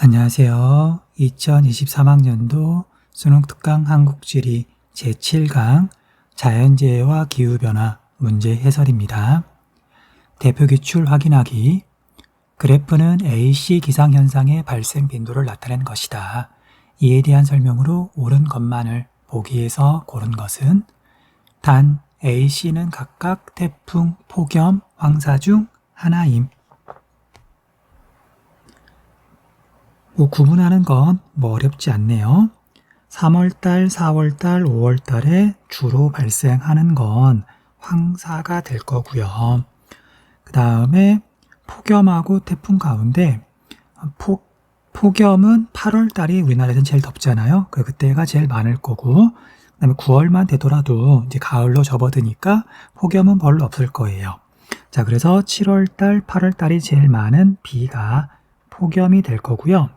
안녕하세요. 2023학년도 수능특강 한국지리 제7강 자연재해와 기후변화 문제 해설입니다. 대표 기출 확인하기. 그래프는 AC 기상현상의 발생 빈도를 나타낸 것이다. 이에 대한 설명으로 옳은 것만을 보기에서 고른 것은 단 AC는 각각 태풍, 폭염, 황사 중 하나임. 구분하는 건 어렵지 않네요. 3월달, 4월달, 5월달에 주로 발생하는 건 황사가 될 거고요. 그 다음에 폭염하고 태풍 가운데 폭염은 8월달이 우리나라에서는 제일 덥잖아요. 그때가 제일 많을 거고, 그 다음에 9월만 되더라도 이제 가을로 접어드니까 폭염은 별로 없을 거예요. 자, 그래서 7월달, 8월달이 제일 많은 비가 폭염이 될 거고요.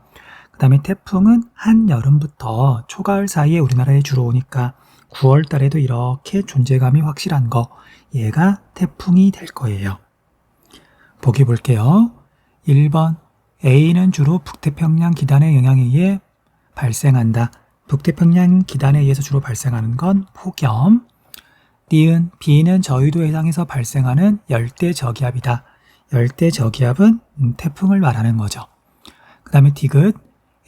그 다음에 태풍은 한여름부터 초가을 사이에 우리나라에 주로 오니까 9월 달에도 이렇게 존재감이 확실한 거, 얘가 태풍이 될 거예요. 보기 볼게요. 1번, A는 주로 북태평양 기단의 영향에 의해 발생한다. 북태평양 기단에 의해서 주로 발생하는 건 폭염. 니은, B는 저위도 해상에서 발생하는 열대저기압이다. 열대저기압은 태풍을 말하는 거죠. 그 다음에 디귿,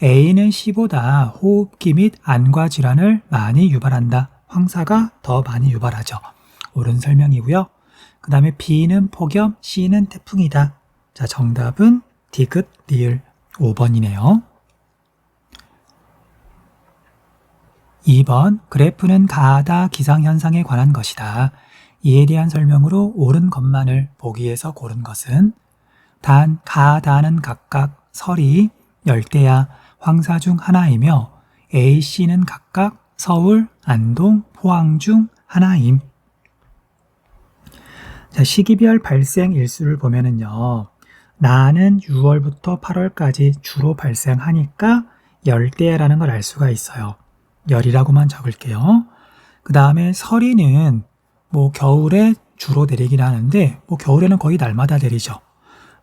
A는 C보다 호흡기 및 안과 질환을 많이 유발한다. 황사가 더 많이 유발하죠. 옳은 설명이고요. 그 다음에 B는 폭염, C는 태풍이다. 자, 정답은 디귿, 리을 5번이네요. 2번, 그래프는 가하다 기상현상에 관한 것이다. 이에 대한 설명으로 옳은 것만을 보기에서 고른 것은 단, 가하다는 각각 서리, 열대야, 황사 중 하나이며 A, C는 각각 서울, 안동, 포항 중 하나임. 자, 시기별 발생 일수를 보면은요. 나는 6월부터 8월까지 주로 발생하니까 열대야라는 걸 알 수가 있어요. 열이라고만 적을게요. 그 다음에 서리는 겨울에 주로 내리긴 하는데 겨울에는 거의 날마다 내리죠.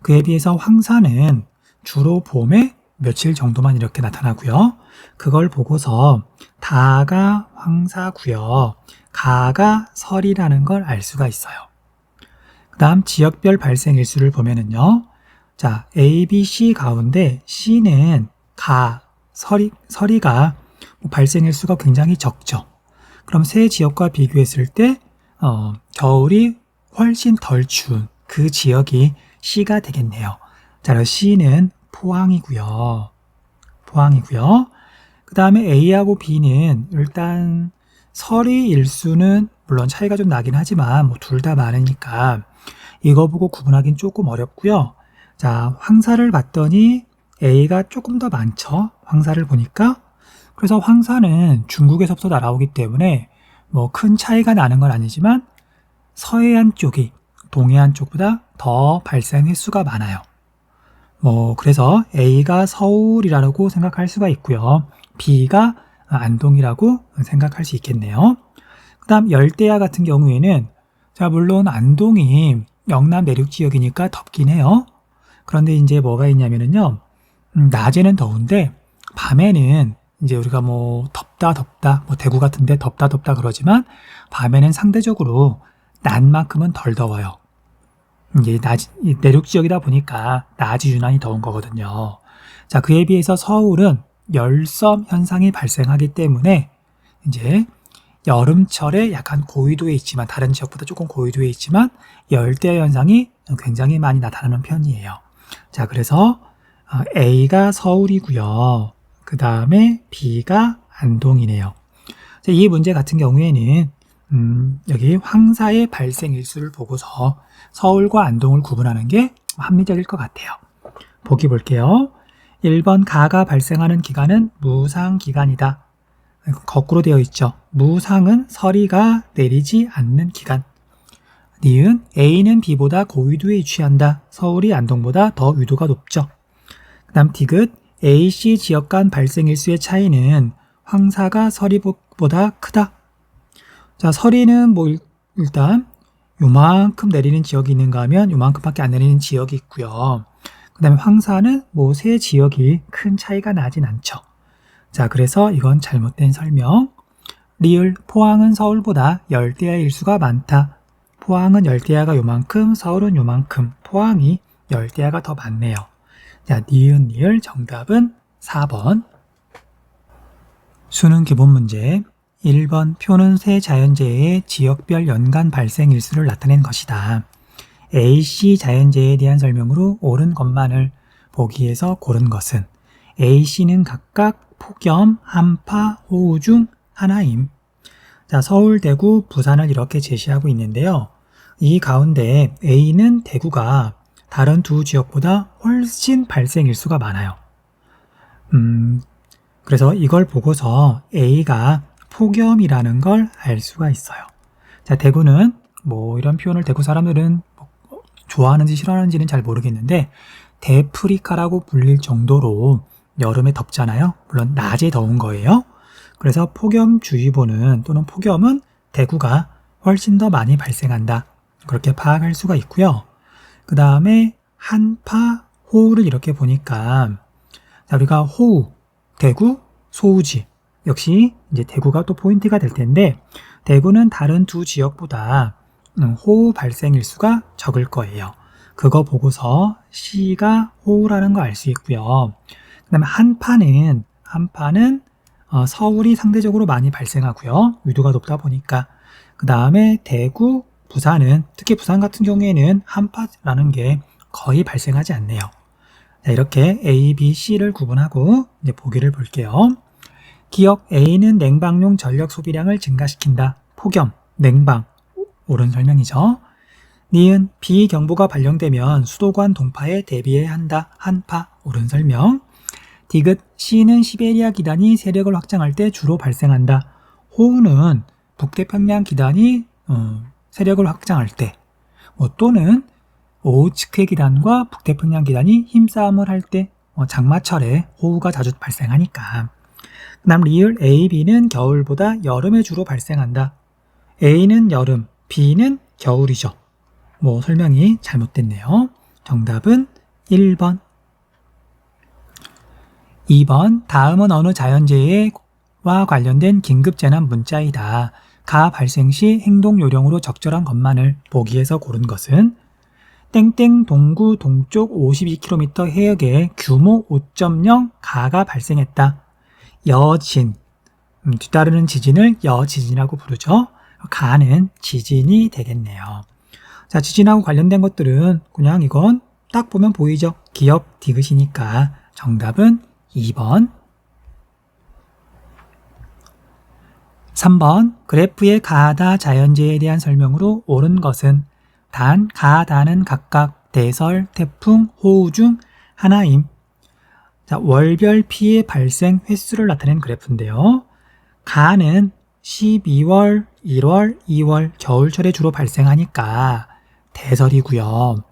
그에 비해서 황사는 주로 봄에 며칠 정도만 이렇게 나타나고요. 그걸 보고서 다가 황사고요. 가가 설이라는 걸 알 수가 있어요. 그 다음 지역별 발생 일수를 보면은요. 자, A, B, C 가운데 C는 서리가 발생 일수가 굉장히 적죠. 그럼 세 지역과 비교했을 때 겨울이 훨씬 덜 추운 그 지역이 C가 되겠네요. 자, 그래서 C는 포항이고요. 그 다음에 A하고 B는 일단 서리 일수는 물론 차이가 좀 나긴 하지만 둘 다 많으니까 이거 보고 구분하기는 조금 어렵고요. 자, 황사를 봤더니 A가 조금 더 많죠. 황사를 보니까. 그래서 황사는 중국에서부터 날아오기 때문에 큰 차이가 나는 건 아니지만 서해안 쪽이 동해안 쪽보다 더 발생 횟수가 많아요. 그래서 A가 서울이라고 생각할 수가 있고요. B가 안동이라고 생각할 수 있겠네요. 그 다음 열대야 같은 경우에는 자, 물론 안동이 영남 내륙 지역이니까 덥긴 해요. 그런데 이제 뭐가 있냐면은요. 낮에는 더운데 밤에는 이제 우리가 덥다 대구 같은데 덥다 그러지만 밤에는 상대적으로 낮만큼은 덜 더워요. 이제 내륙 지역이다 보니까 낮이 유난히 더운 거거든요. 자, 그에 비해서 서울은 열섬 현상이 발생하기 때문에 이제 여름철에 약간 고위도에 있지만 다른 지역보다 조금 고위도에 있지만 열대 현상이 굉장히 많이 나타나는 편이에요. 자, 그래서 A가 서울이고요. 그 다음에 B가 안동이네요. 자, 이 문제 같은 경우에는 여기 황사의 발생 일수를 보고서 서울과 안동을 구분하는 게 합리적일 것 같아요. 보기 볼게요. 1번 가가 발생하는 기간은 무상기간이다. 거꾸로 되어 있죠. 무상은 서리가 내리지 않는 기간. 니은 A는 B보다 고위도에 위치한다. 서울이 안동보다 더 위도가 높죠. 그 다음 디귿 A, C 지역 간 발생 일수의 차이는 황사가 서리보다 크다. 자, 서리는 일단 요만큼 내리는 지역이 있는가 하면 요만큼밖에 안 내리는 지역이 있고요. 그 다음에 황사는 뭐 세 지역이 큰 차이가 나진 않죠. 자, 그래서 이건 잘못된 설명. 리을, 포항은 서울보다 열대야 일수가 많다. 포항은 열대야가 요만큼, 서울은 요만큼, 포항이 열대야가 더 많네요. 자, 니은, 리을 정답은 4번. 수능 기본 문제. 1번 표는 세 자연재해의 지역별 연간 발생 일수를 나타낸 것이다. AC 자연재해에 대한 설명으로 옳은 것만을 보기에서 고른 것은 AC는 각각 폭염, 한파, 호우 중 하나임. 자, 서울, 대구, 부산을 이렇게 제시하고 있는데요. 이 가운데 A는 대구가 다른 두 지역보다 훨씬 발생 일수가 많아요. 그래서 이걸 보고서 A가 폭염이라는 걸 알 수가 있어요. 자, 대구는 뭐 이런 표현을 대구 사람들은 좋아하는지 싫어하는지는 잘 모르겠는데 대프리카라고 불릴 정도로 여름에 덥잖아요. 물론 낮에 더운 거예요. 그래서 폭염주의보는 또는 폭염은 대구가 훨씬 더 많이 발생한다. 그렇게 파악할 수가 있고요. 그 다음에 한파, 호우를 이렇게 보니까 자, 우리가 호우, 대구, 소우지 역시 이제 대구가 또 포인트가 될 텐데 대구는 다른 두 지역보다 호우 발생 일수가 적을 거예요. 그거 보고서 C가 호우라는 거 알 수 있고요. 그 다음에 한파는 서울이 상대적으로 많이 발생하고요. 위도가 높다 보니까. 그 다음에 대구, 부산은 특히 부산 같은 경우에는 한파라는 게 거의 발생하지 않네요. 자, 이렇게 A, B, C를 구분하고 이제 보기를 볼게요. 기억 A는 냉방용 전력 소비량을 증가시킨다. 폭염, 냉방. 옳은 설명이죠. 니은 비경보가 발령되면 수도관 동파에 대비해야 한다. 한파. 옳은 설명. 디귿 C는 시베리아 기단이 세력을 확장할 때 주로 발생한다. 호우는 북태평양 기단이 세력을 확장할 때 또는 오호츠크 기단과 북태평양 기단이 힘싸움을 할 때 장마철에 호우가 자주 발생하니까. 그 다음 리을 A, B는 겨울보다 여름에 주로 발생한다. A는 여름, B는 겨울이죠. 설명이 잘못됐네요. 정답은 1번. 2번 다음은 어느 자연재해와 관련된 긴급재난 문자이다. 가 발생 시 행동 요령으로 적절한 것만을 보기에서 고른 것은 땡땡 동구 동쪽 52km 해역에 규모 5.0 가가 발생했다. 여진, 뒤따르는 지진을 여지진이라고 부르죠. 가는 지진이 되겠네요. 자, 지진하고 관련된 것들은 그냥 이건 딱 보면 보이죠. 기억 디귿이니까 정답은 2번. 3번 그래프의 가다 자연재해에 대한 설명으로 옳은 것은 단, 가다는 각각 대설, 태풍, 호우 중 하나임. 자, 월별 피해 발생 횟수를 나타낸 그래프인데요. 가는 12월, 1월, 2월 겨울철에 주로 발생하니까 대설이고요.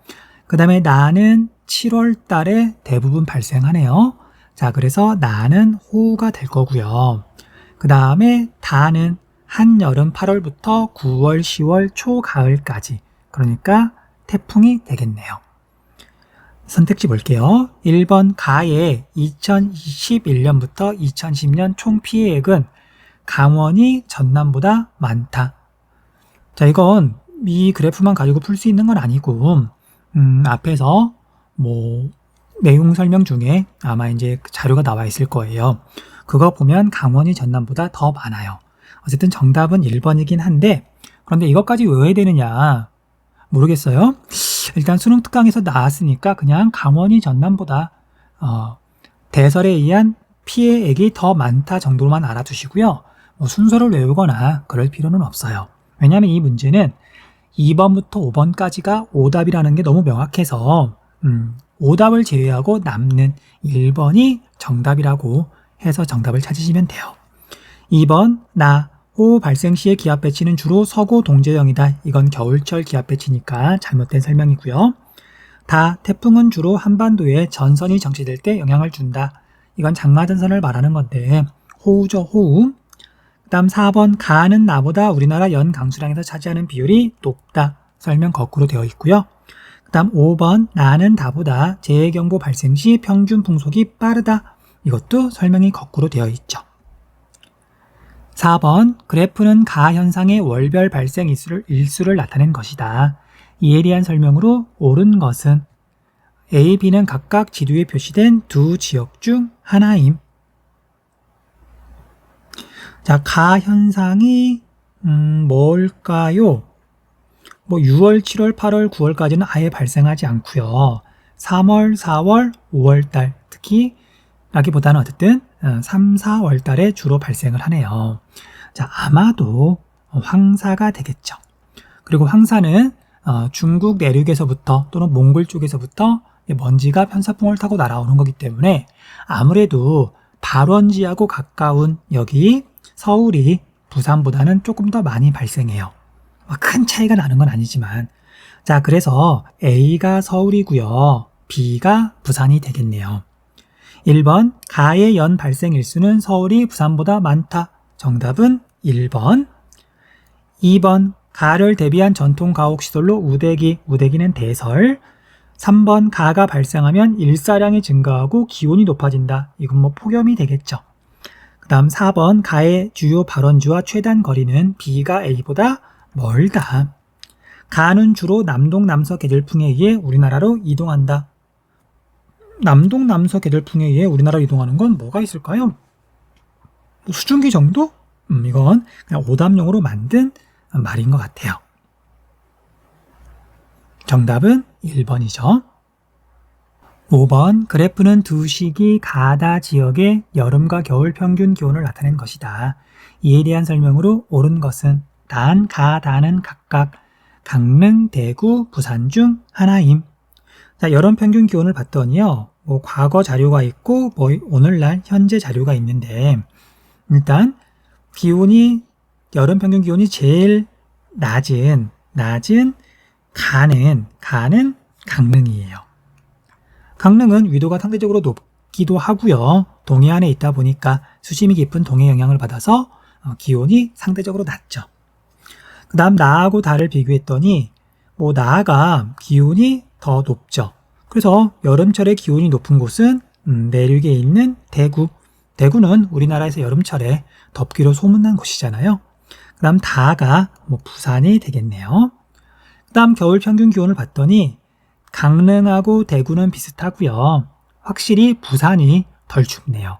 그 다음에 나는 7월 달에 대부분 발생하네요. 자, 그래서 나는 호우가 될 거고요. 그 다음에 다는 한여름 8월부터 9월, 10월 초가을까지. 그러니까 태풍이 되겠네요. 선택지 볼게요. 1번 가의 2021년부터 2010년 총 피해액은 강원이 전남보다 많다. 자, 이건 이 그래프만 가지고 풀 수 있는 건 아니고 앞에서 내용 설명 중에 아마 이제 자료가 나와 있을 거예요. 그거 보면 강원이 전남보다 더 많아요. 어쨌든 정답은 1번이긴 한데 그런데 이것까지 외워야 되느냐 모르겠어요. 일단 수능 특강에서 나왔으니까 그냥 강원이 전남보다 대설에 의한 피해액이 더 많다 정도로만 알아두시고요. 순서를 외우거나 그럴 필요는 없어요. 왜냐하면 이 문제는 2번부터 5번까지가 오답이라는 게 너무 명확해서 오답을 제외하고 남는 1번이 정답이라고 해서 정답을 찾으시면 돼요. 2번 호우 발생 시의 기압 배치는 주로 서고 동제형이다. 이건 겨울철 기압 배치니까 잘못된 설명이고요. 태풍은 주로 한반도에 전선이 정체될 때 영향을 준다. 이건 장마전선을 말하는 건데 호우죠, 호우. 그 다음 4번 가는 나보다 우리나라 연 강수량에서 차지하는 비율이 높다. 설명 거꾸로 되어 있고요. 그 그 다음 5번 나는 다보다 재해경보 발생 시 평균 풍속이 빠르다. 이것도 설명이 거꾸로 되어 있죠. 4번 그래프는 가현상의 월별 발생 일수를 나타낸 것이다. 이에 대한 설명으로 옳은 것은 A, B는 각각 지도에 표시된 두 지역 중 하나임. 자, 가현상이 뭘까요? 6월, 7월, 8월, 9월까지는 아예 발생하지 않고요. 3월, 4월, 5월달 특히 라기보다는 어쨌든 3, 4월 달에 주로 발생을 하네요. 자, 아마도 황사가 되겠죠. 그리고 황사는 중국 내륙에서부터 또는 몽골 쪽에서부터 먼지가 편사풍을 타고 날아오는 거기 때문에 아무래도 발원지하고 가까운 여기 서울이 부산보다는 조금 더 많이 발생해요. 큰 차이가 나는 건 아니지만 자, 그래서 A가 서울이고요. B가 부산이 되겠네요. 1번 가의 연 발생 일수는 서울이 부산보다 많다. 정답은 1번. 2번 가를 대비한 전통 가옥시설로 우대기는 대설. 3번 가가 발생하면 일사량이 증가하고 기온이 높아진다. 이건 폭염이 되겠죠. 그 다음 4번 가의 주요 발원지와 최단 거리는 B가 A보다 멀다. 가는 주로 남동남서 계절풍에 의해 우리나라로 이동한다. 남동남서 계절풍에 의해 우리나라로 이동하는 건 뭐가 있을까요? 수증기 정도? 이건 그냥 오답용으로 만든 말인 것 같아요. 정답은 1번이죠. 5번 그래프는 두 시기 가다 지역의 여름과 겨울 평균 기온을 나타낸 것이다. 이에 대한 설명으로 옳은 것은 단, 가, 다는 각각 강릉, 대구, 부산 중 하나임. 자, 여름 평균 기온을 봤더니요. 과거 자료가 있고 오늘날 현재 자료가 있는데 일단 여름 평균 기온이 제일 낮은 가는 강릉이에요. 강릉은 위도가 상대적으로 높기도 하고요. 동해안에 있다 보니까 수심이 깊은 동해 영향을 받아서 기온이 상대적으로 낮죠. 그 다음 나하고 다를 비교했더니 나가 기온이 더 높죠. 그래서 여름철에 기온이 높은 곳은 내륙에 있는 대구는 우리나라에서 여름철에 덥기로 소문난 곳이잖아요. 그 다음 다가 부산이 되겠네요. 그 다음 겨울 평균 기온을 봤더니 강릉하고 대구는 비슷하고요. 확실히 부산이 덜 춥네요.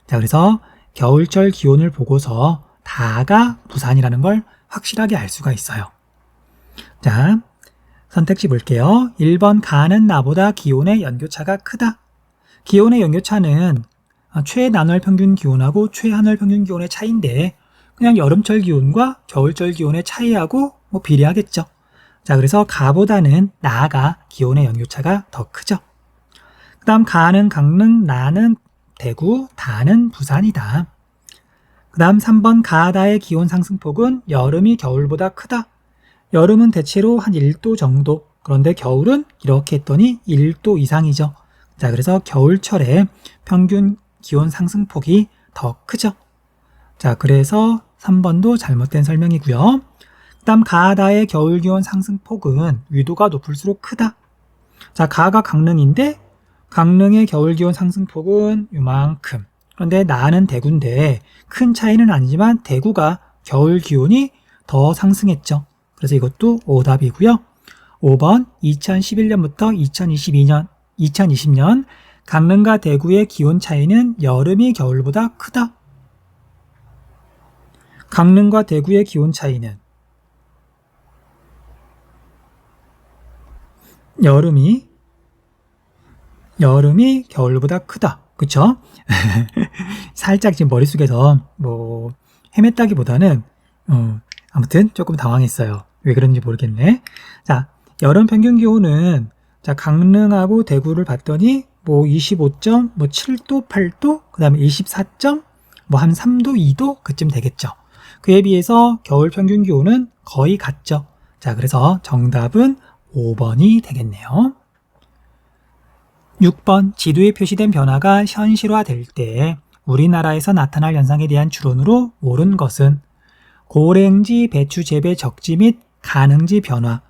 자, 그래서 겨울철 기온을 보고서 다가 부산이라는 걸 확실하게 알 수가 있어요. 자, 선택지 볼게요. 1번 가는 나보다 기온의 연교차가 크다. 기온의 연교차는 최난월 평균 기온하고 최한월 평균 기온의 차이인데 그냥 여름철 기온과 겨울철 기온의 차이하고 비례하겠죠. 자, 그래서 가보다는 나가 기온의 연교차가 더 크죠. 그 다음 가는 강릉, 나는 대구, 다는 부산이다. 그 다음 3번 가다의 기온 상승폭은 여름이 겨울보다 크다. 여름은 대체로 한 1도 정도. 그런데 겨울은 이렇게 했더니 1도 이상이죠. 자, 그래서 겨울철에 평균 기온 상승폭이 더 크죠. 자, 그래서 3번도 잘못된 설명이고요. 그 다음 가다의 겨울 기온 상승폭은 위도가 높을수록 크다. 자, 가가 강릉인데 강릉의 겨울 기온 상승폭은 이만큼. 그런데 나는 대구인데 큰 차이는 아니지만 대구가 겨울 기온이 더 상승했죠. 그래서 이것도 오답이고요. 5번 2011년부터 2020년 강릉과 대구의 기온 차이는 여름이 겨울보다 크다. 강릉과 대구의 기온 차이는 여름이 겨울보다 크다. 그쵸? 살짝 지금 머릿속에서 헤맸다기보다는 아무튼 조금 당황했어요. 왜 그런지 모르겠네. 자, 여름 평균 기온은 강릉하고 대구를 봤더니 25.7도, 8도, 그 다음에 24점, 한 3도, 2도 그쯤 되겠죠. 그에 비해서 겨울 평균 기온은 거의 같죠. 자, 그래서 정답은 5번이 되겠네요. 6번 지도에 표시된 변화가 현실화될 때 우리나라에서 나타날 현상에 대한 추론으로 옳은 것은 고랭지 배추 재배 적지 및 가능지 변화.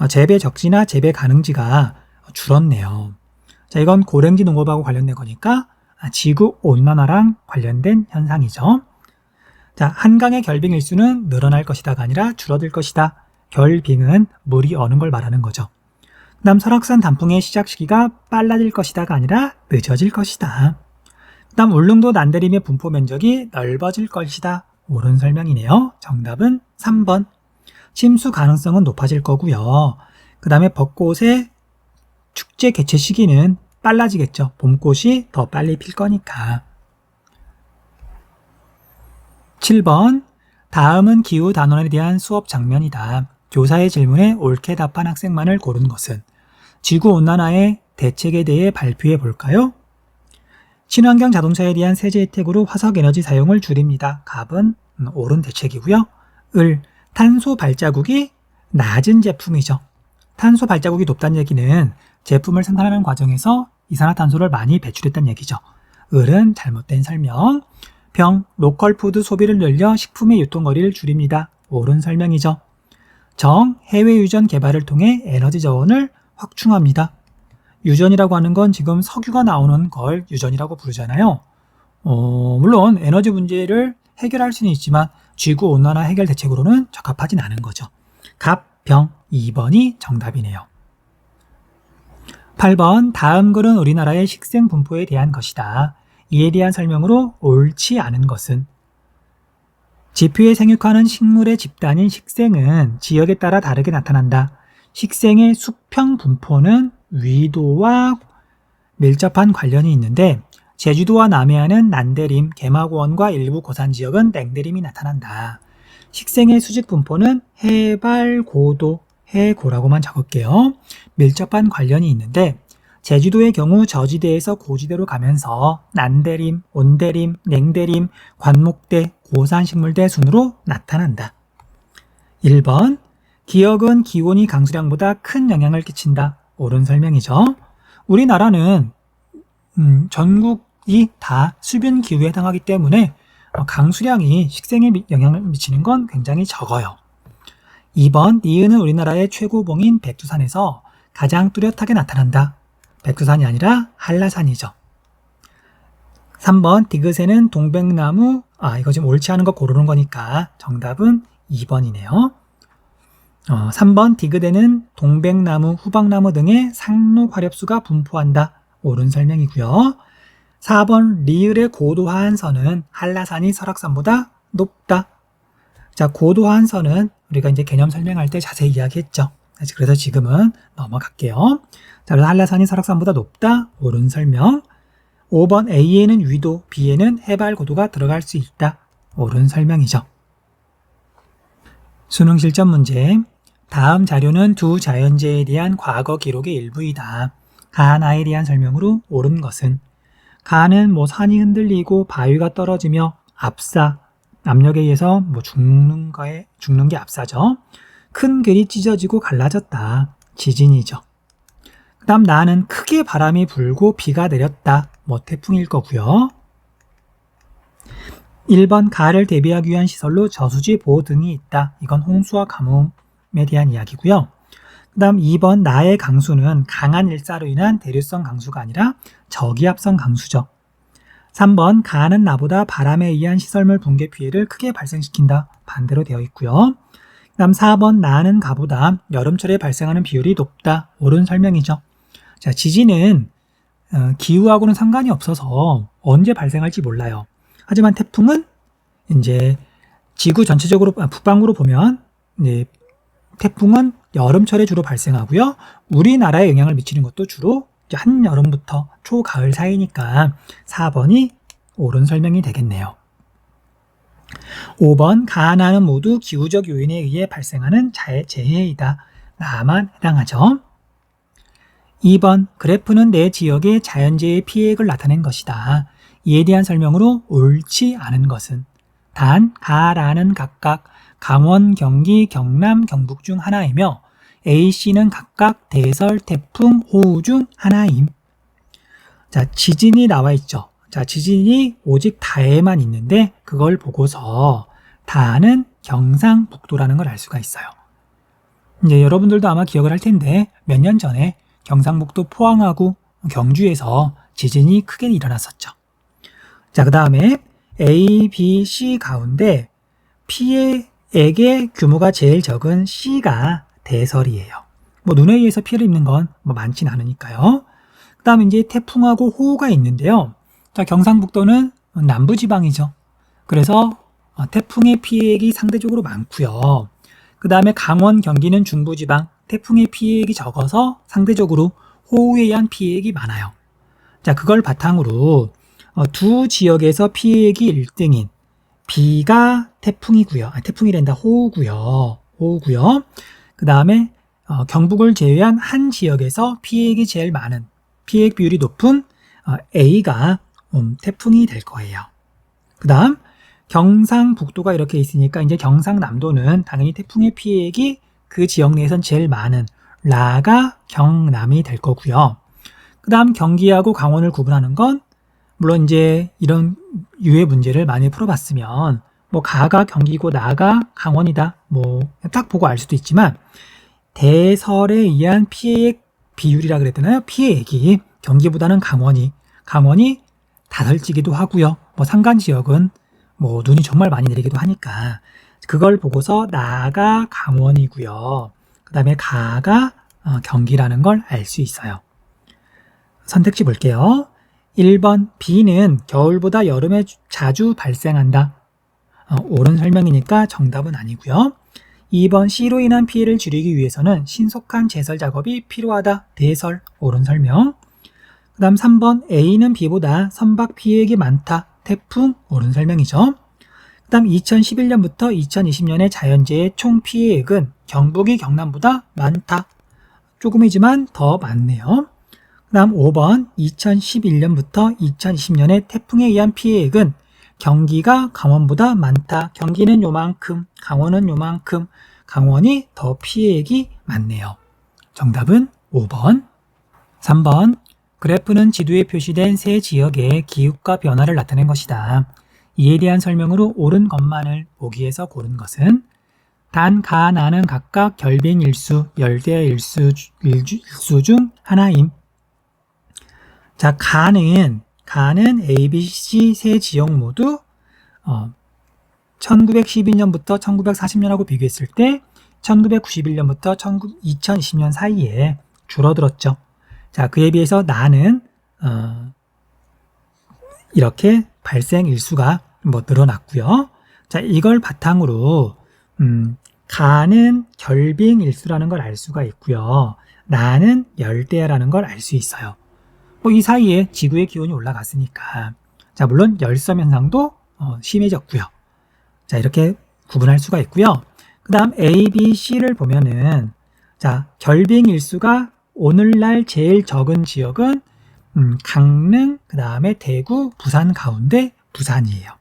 재배 적지나 재배 가능지가 줄었네요. 자, 이건 고랭지 농업하고 관련된 거니까 지구 온난화랑 관련된 현상이죠. 자, 한강의 결빙 일수는 늘어날 것이다가 아니라 줄어들 것이다. 결빙은 물이 어는 걸 말하는 거죠. 그 다음 설악산 단풍의 시작 시기가 빨라질 것이다가 아니라 늦어질 것이다. 그 다음 울릉도 난대림의 분포 면적이 넓어질 것이다. 옳은 설명이네요. 정답은 3번. 침수 가능성은 높아질 거고요. 그 다음에 벚꽃의 축제 개최 시기는 빨라지겠죠. 봄꽃이 더 빨리 필 거니까. 7번. 다음은 기후 단원에 대한 수업 장면이다. 교사의 질문에 옳게 답한 학생만을 고른 것은 지구온난화의 대책에 대해 발표해 볼까요? 친환경 자동차에 대한 세제 혜택으로 화석에너지 사용을 줄입니다. 답은 옳은 대책이고요. 을. 탄소 발자국이 낮은 제품이죠. 탄소 발자국이 높다는 얘기는 제품을 생산하는 과정에서 이산화탄소를 많이 배출했다는 얘기죠. 을은 잘못된 설명. 병. 로컬 푸드 소비를 늘려 식품의 유통거리를 줄입니다. 옳은 설명이죠. 정. 해외 유전 개발을 통해 에너지 자원을 확충합니다. 유전이라고 하는 건 지금 석유가 나오는 걸 유전이라고 부르잖아요. 물론 에너지 문제를 해결할 수는 있지만 지구온난화 해결 대책으로는 적합하진 않은 거죠. 갑, 병, 2번이 정답이네요. 8번. 다음 글은 우리나라의 식생 분포에 대한 것이다. 이에 대한 설명으로 옳지 않은 것은 지표에 생육하는 식물의 집단인 식생은 지역에 따라 다르게 나타난다. 식생의 수평 분포는 위도와 밀접한 관련이 있는데 제주도와 남해안은 난대림, 개마고원과 일부 고산 지역은 냉대림이 나타난다. 식생의 수직 분포는 해발, 고도, 해고라고만 적을게요. 밀접한 관련이 있는데 제주도의 경우 저지대에서 고지대로 가면서 난대림, 온대림, 냉대림, 관목대, 고산식물대 순으로 나타난다. 1번. 기역은 기온이 강수량보다 큰 영향을 끼친다. 옳은 설명이죠. 우리나라는 전국이 다 수변 기후에 해당하기 때문에 강수량이 식생에 영향을 미치는 건 굉장히 적어요. 2번. 니은은 우리나라의 최고봉인 백두산에서 가장 뚜렷하게 나타난다. 백두산이 아니라 한라산이죠. 3번. 디귿에는 동백나무, 이거 지금 옳지 않은 거 고르는 거니까 정답은 2번이네요. 3번. 디귿에는 동백나무, 후박나무 등의 상록 화렵수가 분포한다. 옳은 설명이고요. 4번. 리을의 고도 하한선은 한라산이 설악산보다 높다. 자, 고도 하한선은 우리가 이제 개념 설명할 때 자세히 이야기했죠. 그래서 지금은 넘어갈게요. 자, 그래서 한라산이 설악산보다 높다. 옳은 설명. 5번. A에는 위도, B에는 해발 고도가 들어갈 수 있다. 옳은 설명이죠. 수능 실전 문제. 다음 자료는 두 자연재해에 대한 과거 기록의 일부이다. 가나에 대한 설명으로 옳은 것은 가는 산이 흔들리고 바위가 떨어지며 압사, 압력에 의해서 죽는 게 압사죠. 큰 글이 찢어지고 갈라졌다. 지진이죠. 그 다음 나는 크게 바람이 불고 비가 내렸다. 태풍일 거고요. 1번. 가를 대비하기 위한 시설로 저수지 보호 등이 있다. 이건 홍수와 가뭄에 대한 이야기고요. 그 다음 2번. 나의 강수는 강한 일사로 인한 대류성 강수가 아니라 저기압성 강수죠. 3번. 가는 나보다 바람에 의한 시설물 붕괴 피해를 크게 발생시킨다. 반대로 되어 있고요. 그 다음 4번. 나는 가보다 여름철에 발생하는 비율이 높다. 옳은 설명이죠. 자, 지진은 기후하고는 상관이 없어서 언제 발생할지 몰라요. 하지만 태풍은 이제 지구 전체적으로 북방으로 보면 이제 태풍은 여름철에 주로 발생하고요. 우리나라에 영향을 미치는 것도 주로 한여름부터 초가을 사이니까 4번이 옳은 설명이 되겠네요. 5번. 가나는 모두 기후적 요인에 의해 발생하는 재해이다. 나만 해당하죠. 2번. 그래프는 내 지역의 자연재해 피해액을 나타낸 것이다. 이에 대한 설명으로 옳지 않은 것은 단, 가라는 각각 강원, 경기, 경남, 경북 중 하나이며 A, C는 각각 대설, 태풍, 호우 중 하나임. 자, 지진이 나와 있죠. 자, 지진이 오직 다에만 있는데 그걸 보고서 다는 경상북도라는 걸 알 수가 있어요. 이제 여러분들도 아마 기억을 할 텐데 몇 년 전에 경상북도 포항하고 경주에서 지진이 크게 일어났었죠. 자, 그 다음에 A, B, C 가운데 피해액의 규모가 제일 적은 C가 대설이에요. 뭐 눈에 의해서 피해를 입는 건 뭐 많진 않으니까요. 그 다음에 이제 태풍하고 호우가 있는데요. 자, 경상북도는 남부지방이죠. 그래서 태풍의 피해액이 상대적으로 많고요. 그 다음에 강원, 경기는 중부지방, 태풍의 피해액이 적어서 상대적으로 호우에 의한 피해액이 많아요. 자, 그걸 바탕으로 두 지역에서 피해액이 1등인 B가 태풍이고요. 태풍이란다. 호우고요. 그 다음에 경북을 제외한 한 지역에서 피해액이 제일 많은, 피해액 비율이 높은 A가 태풍이 될 거예요. 그 다음 경상북도가 이렇게 있으니까 이제 경상남도는 당연히 태풍의 피해액이 그 지역 내에선 제일 많은 라가 경남이 될 거고요. 그 다음 경기하고 강원을 구분하는 건 물론 이제 이런 유해 문제를 많이 풀어봤으면 뭐 가가 경기고 나가 강원이다 뭐 딱 보고 알 수도 있지만 대설에 의한 피해액 비율이라 그랬잖아요. 피해액이 경기보다는 강원이 다설지기도 하고요. 뭐 산간 지역은 뭐 눈이 정말 많이 내리기도 하니까 그걸 보고서 나가 강원이고요. 그 다음에 가가 경기라는 걸 알 수 있어요. 선택지 볼게요. 1번 B는 겨울보다 여름에 자주 발생한다. 옳은 설명이니까 정답은 아니고요. 2번 C로 인한 피해를 줄이기 위해서는 신속한 제설 작업이 필요하다. 대설, 옳은 설명. 그 다음 3번 A는 B보다 선박 피해액이 많다. 태풍, 옳은 설명이죠. 그 다음 2011년부터 2020년의 자연재해 총 피해액은 경북이 경남보다 많다. 조금이지만 더 많네요. 그 다음 5번 2011년부터 2020년의 태풍에 의한 피해액은 경기가 강원보다 많다. 경기는 요만큼, 강원은 요만큼, 강원이 더 피해액이 많네요. 정답은 5번. 3번 그래프는 지도에 표시된 세 지역의 기후가 변화를 나타낸 것이다. 이에 대한 설명으로 옳은 것만을 보기에서 고른 것은 단, 가, 나는 각각 결빙 일수, 열대 일수 중 하나임. 자, 가는 A, B, C 세 지역 모두 1912년부터 1940년하고 비교했을 때 1991년부터 2020년 사이에 줄어들었죠. 자, 그에 비해서 나는 이렇게 발생 일수가 뭐 늘어났고요. 자, 이걸 바탕으로 가는 결빙 일수라는 걸 알 수가 있고요. 나는 열대야라는 걸 알 수 있어요. 뭐 이 사이에 지구의 기온이 올라갔으니까. 자, 물론 열섬 현상도 심해졌고요. 자, 이렇게 구분할 수가 있고요. 그 다음 A, B, C를 보면은 자, 결빙 일수가 오늘날 제일 적은 지역은 강릉, 그 다음에 대구, 부산 가운데 부산이에요.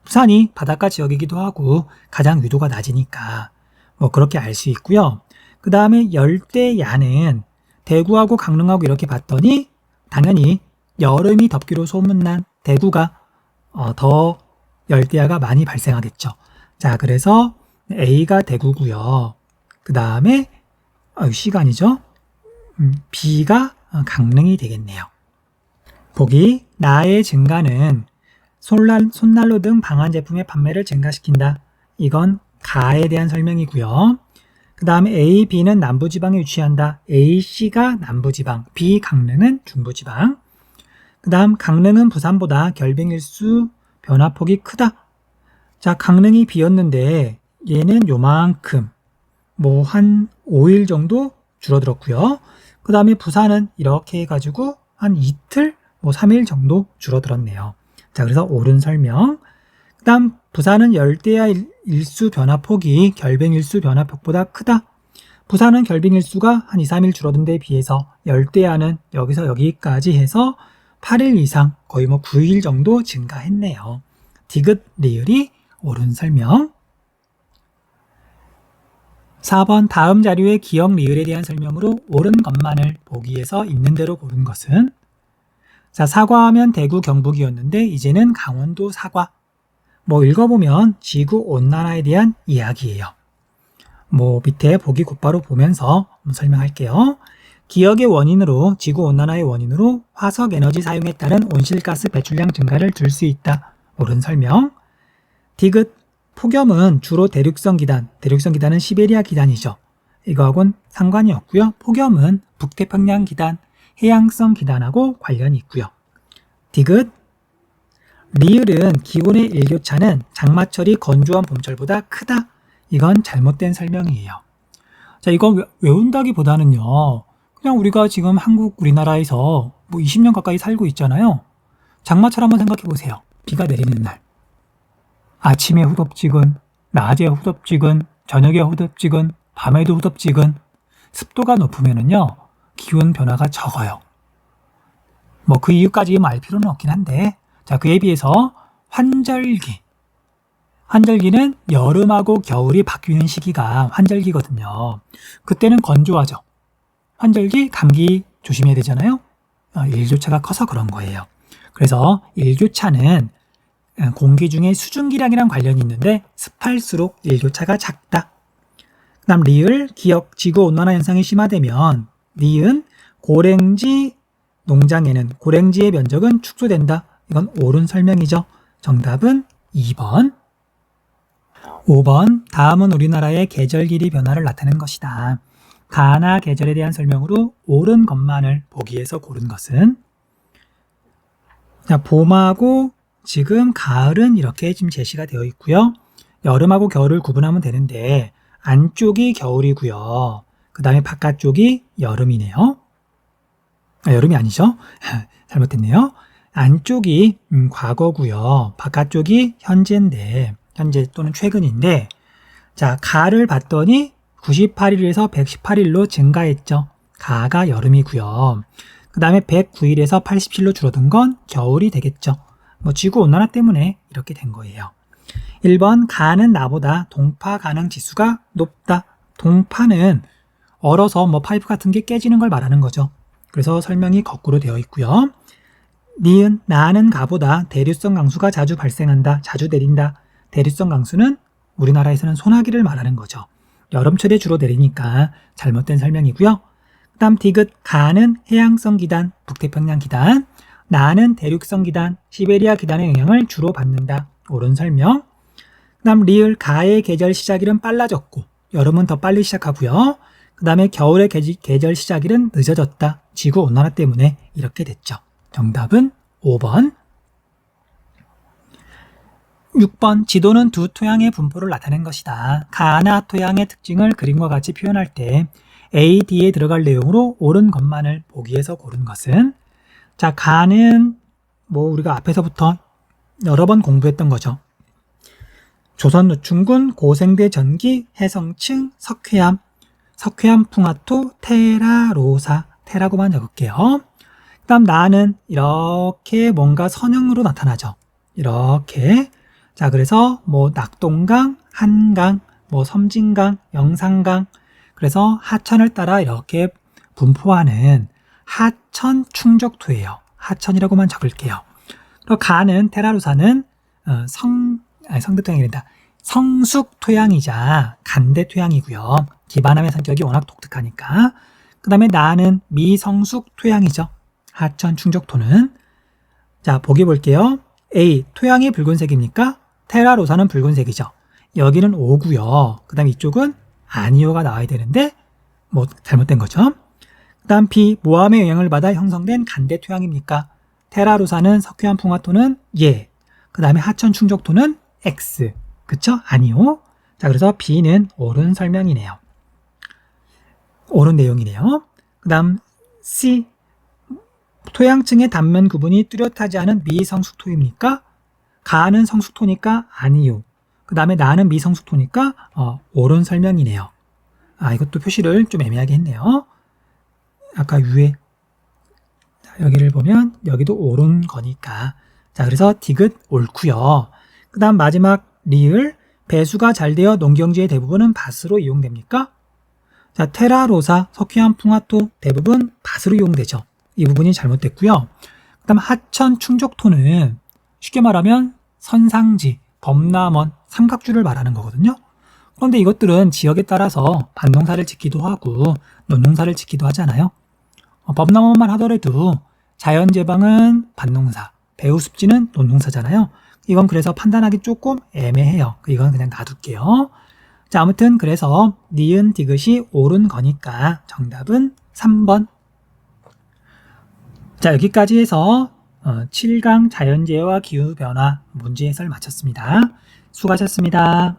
부산이 바닷가 지역이기도 하고 가장 위도가 낮으니까 뭐 그렇게 알 수 있고요. 그 다음에 열대야는 대구하고 강릉하고 이렇게 봤더니 당연히 여름이 덥기로 소문난 대구가 더 열대야가 많이 발생하겠죠. 자, 그래서 A가 대구고요. 그 다음에 C가 아니죠. B가 강릉이 되겠네요. 보기 나의 증가는 손난로 등 방한 제품의 판매를 증가시킨다. 이건 가에 대한 설명이고요. 그 다음에 A, B는 남부지방에 위치한다. A, C가 남부지방, B, 강릉은 중부지방. 그 다음 강릉은 부산보다 결빙일수 변화폭이 크다. 자, 강릉이 비었는데 얘는 요만큼 뭐 한 5일 정도 줄어들었고요. 그 다음에 부산은 이렇게 해가지고 한 이틀, 뭐 3일 정도 줄어들었네요. 자, 그래서 옳은 설명. 그 다음 부산은 열대야 일수 변화폭이 결빙일수 변화폭보다 크다. 부산은 결빙일수가 한 2, 3일 줄어든 데에 비해서 열대야는 여기서 여기까지 해서 8일 이상 거의 뭐 9일 정도 증가했네요. 디귿 리을이 옳은 설명. 4번 다음 자료의 기억 리을에 대한 설명으로 옳은 것만을 보기에서 있는 대로 고른 것은 자, 사과하면 대구 경북이었는데 이제는 강원도 사과. 뭐 읽어보면 지구 온난화에 대한 이야기예요. 뭐 밑에 보기 곧바로 보면서 설명할게요. 기역의 원인으로 지구온난화의 원인으로 화석 에너지 사용에 따른 온실가스 배출량 증가를 줄 수 있다. 옳은 설명. 디귿, 폭염은 주로 대륙성 기단은 시베리아 기단이죠. 이거하고는 상관이 없고요. 폭염은 북태평양 기단, 해양성 기단하고 관련이 있고요. 디귿, 리을은 기온의 일교차는 장마철이 건조한 봄철보다 크다. 이건 잘못된 설명이에요. 자, 이거 외운다기보다는요. 그냥 우리가 지금 우리나라에서 뭐 20년 가까이 살고 있잖아요. 장마철 한번 생각해 보세요. 비가 내리는 날. 아침에 후덥지근, 낮에 후덥지근, 저녁에 후덥지근, 밤에도 후덥지근. 습도가 높으면은요. 기온 변화가 적어요. 뭐 그 이유까지 알 필요는 없긴 한데, 자, 그에 비해서 환절기는 여름하고 겨울이 바뀌는 시기가 환절기거든요. 그때는 건조하죠. 환절기, 감기 조심해야 되잖아요. 일교차가 커서 그런 거예요. 그래서 일교차는 공기 중에 수증기량이랑 관련이 있는데 습할수록 일교차가 작다. 그 다음 리을, 기역, 지구온난화 현상이 심화되면 니은, 고랭지 농장에는 고랭지의 면적은 축소된다. 이건 옳은 설명이죠. 정답은 2번. 5번, 다음은 우리나라의 계절 길이 변화를 나타낸 것이다. 가나 계절에 대한 설명으로 옳은 것만을 보기에서 고른 것은, 자, 봄하고 지금 가을은 이렇게 지금 제시가 되어 있고요. 여름하고 겨울을 구분하면 되는데 안쪽이 겨울이고요. 그 다음에 바깥쪽이 여름이네요. 여름이 아니죠? 잘못됐네요. 안쪽이 과거고요. 바깥쪽이 현재인데, 현재 또는 최근인데, 자, 가를 봤더니 98일에서 118일로 증가했죠. 가가 여름이고요. 그 다음에 109일에서 87로 줄어든 건 겨울이 되겠죠. 뭐 지구온난화 때문에 이렇게 된 거예요. 1번, 가는 나보다 동파 가능 지수가 높다. 동파는 얼어서 뭐 파이프 같은 게 깨지는 걸 말하는 거죠. 그래서 설명이 거꾸로 되어 있고요. 니은, 나는 가보다 대류성 강수가 자주 발생한다. 자주 내린다. 대류성 강수는 우리나라에서는 소나기를 말하는 거죠. 여름철에 주로 내리니까 잘못된 설명이고요. 그 다음 디귿, 가는 해양성 기단, 북태평양 기단, 나는 대륙성 기단, 시베리아 기단의 영향을 주로 받는다. 옳은 설명. 그 다음 리을, 가의 계절 시작일은 빨라졌고 여름은 더 빨리 시작하고요. 그 다음에 겨울의 계절 시작일은 늦어졌다. 지구온난화 때문에 이렇게 됐죠. 정답은 5번. 6번, 지도는 두 토양의 분포를 나타낸 것이다. 가나 토양의 특징을 그림과 같이 표현할 때 A, D에 들어갈 내용으로 옳은 것만을 보기에서 고른 것은, 자, 가는 뭐 우리가 앞에서부터 여러 번 공부했던 거죠. 조선 노충군, 고생대 전기, 해성층, 석회암, 풍화토, 테라로사, 테라고만 적을게요. 그 다음 나는 이렇게 뭔가 선형으로 나타나죠. 이렇게. 자, 그래서 뭐 낙동강, 한강, 뭐 섬진강, 영산강, 그래서 하천을 따라 이렇게 분포하는 하천 충족토예요. 하천이라고만 적을게요. 그리고 가는 테라로사는 성대토양이 된다. 성숙 토양이자 간대 토양이고요. 기반함의 성격이 워낙 독특하니까. 그 다음에 나는 미성숙 토양이죠. 하천 충족토는. 자, 보기 볼게요. A, 토양이 붉은색입니까? 테라로사는 붉은색이죠. 여기는 O고요. 그 다음 이쪽은 아니오가 나와야 되는데 뭐 잘못된 거죠. 그 다음 B, 모함의 영향을 받아 형성된 간대 토양입니까? 테라로사는 석회암 풍화토는 예. 그 다음에 하천 충족토는 X. 그쵸? 아니오. 자, 그래서 B는 옳은 설명이네요. 옳은 내용이네요. 그 다음 C, 토양층의 단면 구분이 뚜렷하지 않은 미성숙토입니까? 가는 성숙토니까 아니요. 그 다음에 나는 미성숙토니까 옳은 설명이네요. 이것도 표시를 좀 애매하게 했네요. 아까 위에 여기를 보면 여기도 옳은 거니까. 자, 그래서 디귿 옳고요. 그 다음 마지막 리을, 배수가 잘 되어 농경지의 대부분은 밭으로 이용됩니까? 자, 테라로사, 석회암 풍화토 대부분 밭으로 이용되죠. 이 부분이 잘못됐고요. 그 다음 하천 충족토는 쉽게 말하면 선상지, 범람원, 삼각주를 말하는 거거든요. 그런데 이것들은 지역에 따라서 반동사를 짓기도 하고 논동사를 짓기도 하잖아요. 법나무만 하더라도 자연재방은 반동사, 배우습지는 논동사잖아요. 이건 그래서 판단하기 조금 애매해요. 이건 그냥 놔둘게요. 자, 아무튼 그래서 니은 디귿이 옳은 거니까 정답은 3번. 자, 여기까지 해서 7강 자연재해와 기후변화 문제 해설 마쳤습니다. 수고하셨습니다.